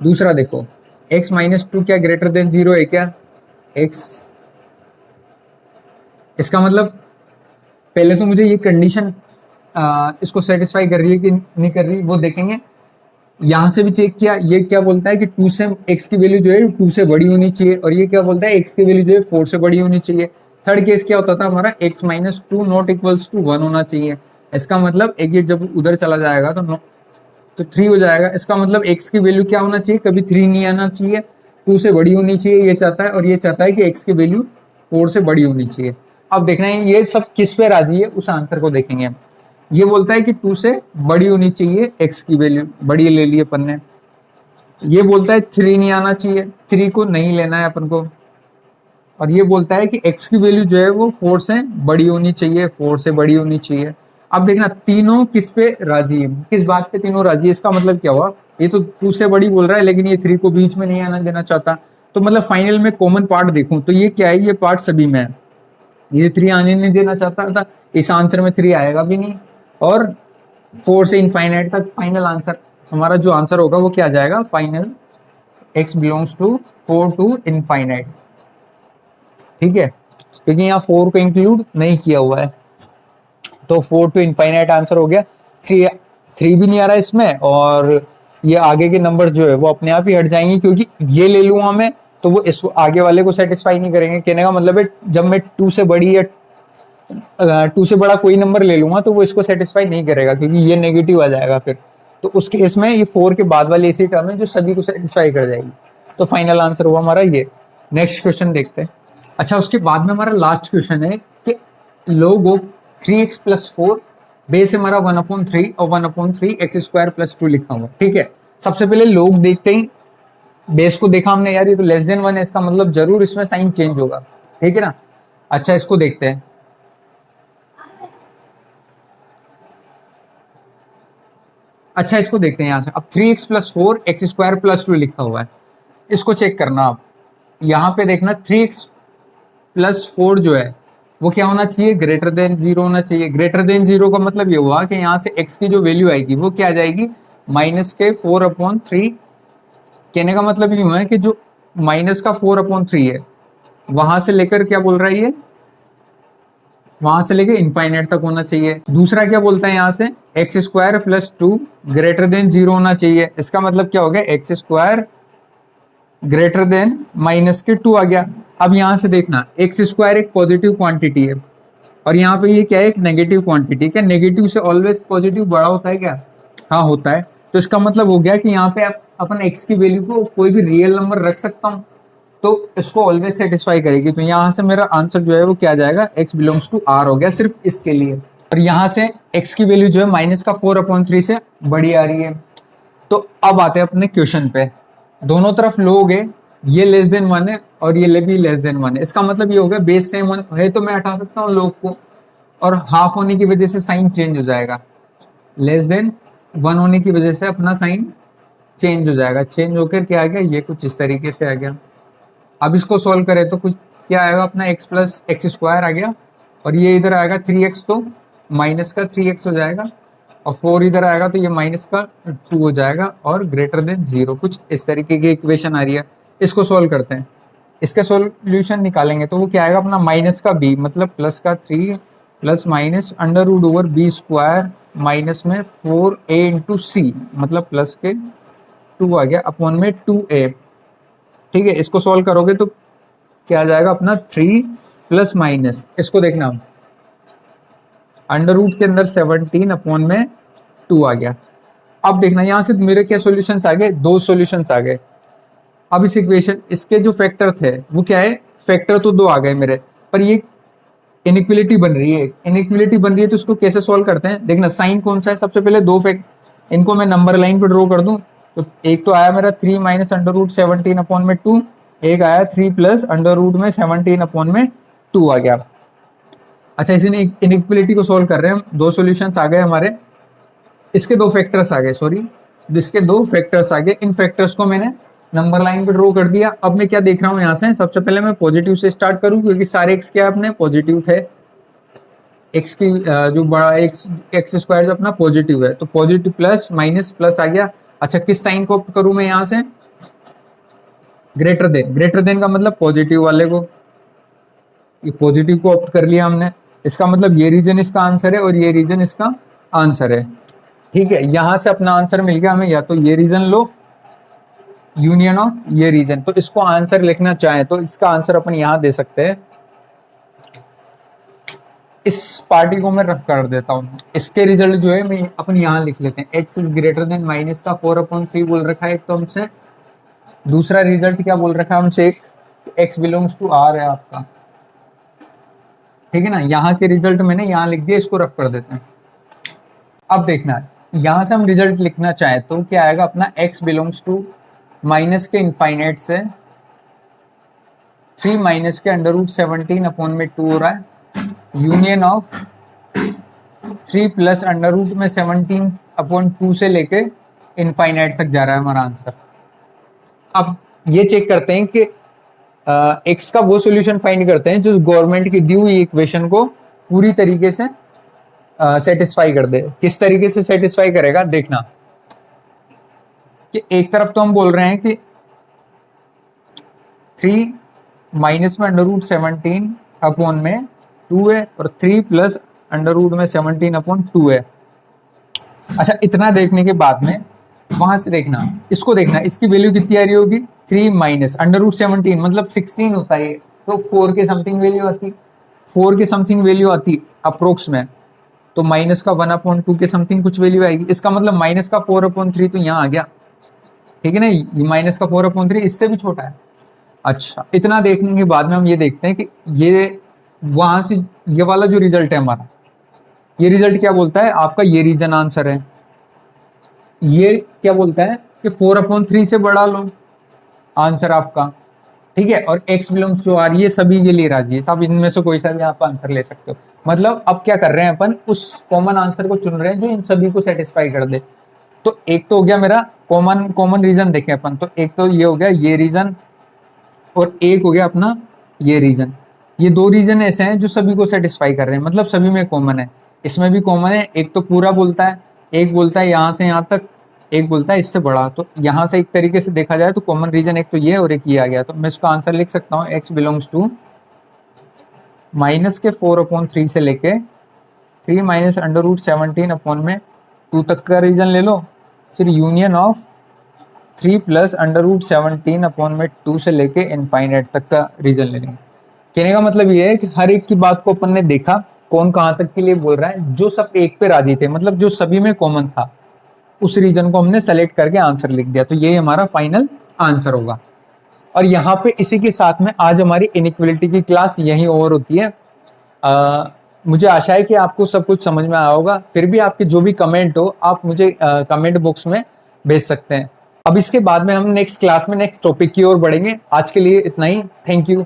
दूसरा देखो, x माइनस 2 क्या ग्रेटर देन 0 है क्या, x, इसका मतलब पहले तो मुझे ये कंडीशन इसको सेटिस्फाई कर रही है कि नहीं कर रही, वो देखेंगे। यहां से भी चेक किया, ये क्या बोलता है कि 2 से x की वैल्यू जो है 2 से बड़ी होनी चाहिए, और ये क्या बोलता है x की वैल्यू जो है 4 से बड़ी होनी चाहिए। थर्ड केस क्या होता था हमारा, x minus 2 not equals to 1 होना चाहिए। इसका मतलब एक ये जब उधर चला जाएगा तो 3 हो जाएगा। इसका मतलब x की वैल्यू क्या होना चाहिए, कभी 3 नहीं आना चाहिए, 2 से बड़ी होनी चाहिए ये चाहता है, और ये चाहता है कि x की वैल्यू 4 से बड़ी होनी चाहिए। अब देखना है ये सब किस पे राजी है, उस आंसर को देखेंगे। ये बोलता है कि 2 से बड़ी होनी चाहिए x की वैल्यू, बड़ी ले ली अपन ने। ये बोलता है 3 नहीं आना चाहिए, 3 को नहीं लेना है अपन को। और ये बोलता है कि x की वैल्यू जो है वो 4 से बड़ी होनी चाहिए, 4 से बड़ी होनी चाहिए। अब देखना तीनों किस पे राजी है, किस बात पे तीनों राजी है। इसका मतलब क्या हुआ, ये तो 2 से बड़ी बोल रहा है, लेकिन ये 3 को बीच में नहीं आना देना चाहता। तो मतलब फाइनल में कॉमन पार्ट देखूं तो ये क्या है, ये पार्ट सभी में है। ये 3 आने नहीं देना चाहता था, इस आंसर में 3 आएगा भी नहीं, और 4 से इनफाइनाइट तक फाइनल आंसर हमारा जो आंसर होगा वो क्या आ जाएगा, final x belongs to 4 to infinite. ठीक है, क्योंकि यहाँ 4 को इंक्लूड नहीं किया हुआ है, तो 4 टू इनफाइनाइट आंसर हो गया। 3 भी नहीं आ रहा इसमें, और ये आगे के नंबर जो है वो अपने आप ही हट जाएंगे, क्योंकि ये ले लूंगा मैं तो वो इसको आगे वाले को सेटिस्फाई नहीं करेंगे। कहने का मतलब है जब मैं 2 से बड़ी या 2 से बड़ा कोई नंबर ले लूंगा तो वो इसको सेटिस्फाई नहीं करेगा, क्योंकि ये नेगेटिव आ जाएगा फिर। तो उस केस में ये 4 के बाद वाली ऐसी टर्म है जो सभी को सेटिस्फाई कर जाएगी। तो फाइनल आंसर हुआ हमारा ये। नेक्स्ट क्वेश्चन देखते हैं। अच्छा, उसके बाद में हमारा लास्ट क्वेश्चन है कि log of 3x plus 4 base हमारा 1/3 और 1/3 x² + 2 लिखा हुआ। ठीक है, सबसे पहले log देखते ही बेस को देखा हमने, यार ये तो लेस देन 1 है, इसका मतलब जरूर इसमें साइन चेंज होगा। ठीक है ना। अच्छा, इसको देखते हैं। अच्छा, इसको देखते हैं यहाँ से। अब 3x + 4 x² + 2 लिखा हुआ है, इसको चेक करना आप। यहाँ पे देखना 3x + 4 जो है वो क्या होना चाहिए, ग्रेटर देन 0 होना चाहिए। ग्रेटर देन 0 का मतलब ये हुआ कि यहाँ से x की जो वैल्यू आएगी वो क्या आ जाएगी, -4/3। कहने का मतलब ये हुआ है कि जो -4/3 है वहां से लेकर क्या बोल रहा है ये, वहां से लेकर इनफाइनाइट तक होना चाहिए। दूसरा क्या बोलता है यहाँ से, x² + 2 ग्रेटर देन 0 होना चाहिए। इसका मतलब क्या हो गया, x² ग्रेटर देन -2 आ गया। अब यहां से देखना, x² एक पॉजिटिव क्वांटिटी है और यहाँ पे ये क्या है, एक नेगेटिव क्वांटिटी। क्या नेगेटिव से ऑलवेज पॉजिटिव बड़ा होता है क्या, हाँ होता है। तो इसका मतलब हो गया कि यहाँ पे अपन x की वैल्यू को कोई भी रियल नंबर रख सकता हूँ तो इसको ऑलवेज सेटिस्फाई करेगी। तो यहाँ से मेरा आंसर जो है वो क्या जाएगा, x बिलोंग्स टू r हो गया सिर्फ इसके लिए। और यहाँ से x की वैल्यू जो है -4/3 से बड़ी आ रही है। तो अब आते हैं अपने क्वेश्चन पे। दोनों तरफ लोग है, ये लेस देन 1 है और ये भी लेस देन 1 है। इसका मतलब ये हो गया बेस सेम है तो मैं हटा सकता हूँ लोग को, और हाफ होने की वजह से साइन चेंज हो जाएगा। लेस देन 1 होने की वजह से अपना साइन चेंज हो जाएगा। चेंज होकर क्या आ गया, ये कुछ इस तरीके से आ गया। अब इसको सॉल्व करें तो कुछ क्या आएगा, अपना x + x² आ गया, और ये इधर आएगा 3x तो माइनस का 3x हो जाएगा, और 4 इधर आएगा तो ये -2 हो जाएगा, और ग्रेटर देन 0 कुछ इस तरीके की इक्वेशन आ रही है। इसको सॉल्व करते हैं, इसका सॉल्यूशन निकालेंगे तो वो क्या आएगा, अपना -b मतलब +3 ± √b² माइनस में 4a × c मतलब +2 2 आ गया अपॉन में 2a। ठीक है, इसको सॉल्व करोगे तो क्या आ जाएगा अपना 3 प्लस माइनस, इसको देखना अंडर रूट के अंदर 17 अपॉन में 2 आ गया। अब देखना यहाँ से मेरे क्या सॉल्यूशंस आ गए, 2 सॉल्यूशंस आ गए। अब इस इक्वेशन इसके जो फैक्टर थे वो क्या है, फैक्टर तो 2 आ गए मेरे, पर ये इनइक्वलिटी बन रही है। इनइक्वलिटी बन रही है तो इसको कैसे सॉल्व करते हैं, देखना साइन कौन सा है, सबसे पहले दो फैक्ट इनको मैं नंबर लाइन पे ड्रॉ कर दूं तो एक तो आया मेरा 3 माइनस अंडर रूट 17 अपॉन में 2, एक आया 3 प्लस अंडर रूट में 17 अपॉन में 2 आ गया। अच्छा, इसी इनइक्वलिटी को सॉल्व कर रहे हैं हम, 2 सॉल्यूशंस आ गए हमारे, इसके 2 फैक्टर्स आ गए, सॉरी इसके 2 फैक्टर्स आ गए। इन फैक्टर्स को मैंने नंबर लाइन पे ड्रॉ कर दिया। अब मैं क्या देख रहा हूँ यहाँ से, सबसे पहले मैं पॉजिटिव से स्टार्ट करूँ क्योंकि सारे एक्स क्या अपने पॉजिटिव थे, एक्स की जो बड़ा एक्स स्क्वायर जो अपना पॉजिटिव है, तो पॉजिटिव प्लस माइनस प्लस आ गया। अच्छा, किस साइन को ऑप्ट करूँ मैं यहाँ से, ग्रेटर देन। ग्रेटर देन का मतलब पॉजिटिव वाले को, ये पॉजिटिव को ऑप्ट कर लिया हमने, इसका मतलब ये रीजन इसका आंसर है और ये रीजन इसका आंसर है। ठीक है, यहां से अपना आंसर मिल गया हमें, या तो ये रीजन लो यूनियन ऑफ ये रीजन। तो इसको आंसर लिखना चाहे तो इसका आंसर अपन यहां दे सकते हैं। इस पार्टी को मैं रफ कर देता हूं, इसके रिजल्ट जो है मैं अपन यहां लिख लेते हैं, x is greater than minus का 4/3 बोल रखा है एक तो हमसे, दूसरा रिजल्ट क्या बोल रखा है हमसे, एक एक्स बिलोंग्स टू आर है आपका। ठीक है ना, यहाँ के रिजल्ट मैंने यहाँ लिख दिया, इसको रफ कर देते हैं। अब देखना यहां से हम रिजल्ट लिखना चाहे तो क्या आएगा अपना, एक्स बिलोंग्स टू माइनस के इनफाइनाइट से 3 माइनस के अंडर रूट 17 अपॉन में 2 हो रहा है, union of 3 plus under root में 17 अपॉन 2 से लेके इनफाइनाइट तक जा रहा है हमारा आंसर। अब ये चेक करते हैं कि एक्स का वो सॉल्यूशन फाइंड करते हैं जो गवर्नमेंट की दी हुई इक्वेशन को पूरी तरीके से सेटिस्फाई कर दे। किस तरीके से सेटिस्फाई करेगा देखना, कि एक तरफ तो हम बोल रहे हैं कि 3 माइनस में अंडर रूट 17 अपॉन में 2 है और 3 प्लस अंडर रूट में 17 अपॉन 2 है। अच्छा, इतना देखने के बाद में वहां से देखना, इसको देखना, इसकी वैल्यू कितनी आ रही होगी, 3 माइनस अंडर रूट 17 मतलब 16 होता है, तो 4 के समथिंग वैल्यू आती, 4 के समथिंग वैल्यू आती अप्रोक्स में, तो माइनस का 1/2 के समथिंग कुछ वैल्यू आएगी। इसका मतलब माइनस का 4/3 तो यहाँ आ गया। ठीक है ना, ये माइनस का 4/3 इससे भी छोटा है। अच्छा, इतना देखने के बाद में हम ये देखते हैं कि ये वहां से ये वाला जो रिजल्ट है हमारा, ये रिजल्ट क्या बोलता है, आपका ये रीजन आंसर है। ये क्या बोलता है कि 4/3 से बढ़ा लो आंसर आपका। ठीक है, और x बिलोंग्स टू आर, ये सभी ये ले रहा है, सब इनमें से कोई सा भी आप आंसर ले सकते हो। मतलब अब क्या कर रहे हैं अपन, उस कॉमन आंसर को चुन रहे हैं जो इन सभी को सेटिस्फाई कर दे। तो एक तो हो गया मेरा कॉमन रीजन, देखें अपन तो एक तो ये हो गया ये रीजन, और एक हो गया अपना ये रीजन। ये 2 रीजन ऐसे हैं जो सभी को सेटिस्फाई कर रहे हैं, मतलब सभी में कॉमन है, इसमें भी कॉमन है। एक तो पूरा बोलता है, एक बोलता है यहाँ से यहाँ तक, एक बोलता है इससे बड़ा। तो यहाँ से एक तरीके से देखा जाए तो कॉमन रीजन एक तो ये और एक ये आ गया। तो मैं इसका आंसर लिख सकता हूँ, एक्स बिलोंग्स टू माइनस के 4/3 से लेके 3 माइनस अंडर रूट 17 अपॉन में 2 तक का रीजन ले लो, फिर union of 3 plus under root 17 upon में 2 से लेके इनफाइनाइट तक का रीजन ले लेंगे। कहने का मतलब ये है कि हर एक की बात को अपन ने देखा, कौन कहाँ तक के लिए बोल रहा है, जो सब एक पे राजी थे, मतलब जो सभी में कॉमन था, उस रीजन को हमने सेलेक्ट करके आंसर लिख दिया। तो ये हमारा फाइनल आंसर होगा। और यहाँ पे इसी के साथ में आज हमारी इनइक्वलिटी की क्लास यहीं ओवर होती है। मुझे आशा है कि आपको सब कुछ समझ में आया होगा। फिर भी आपके जो भी कमेंट हो आप मुझे कमेंट बॉक्स में भेज सकते हैं। अब इसके बाद में हम नेक्स्ट क्लास में नेक्स्ट टॉपिक की ओर बढ़ेंगे। आज के लिए इतना ही, थैंक यू।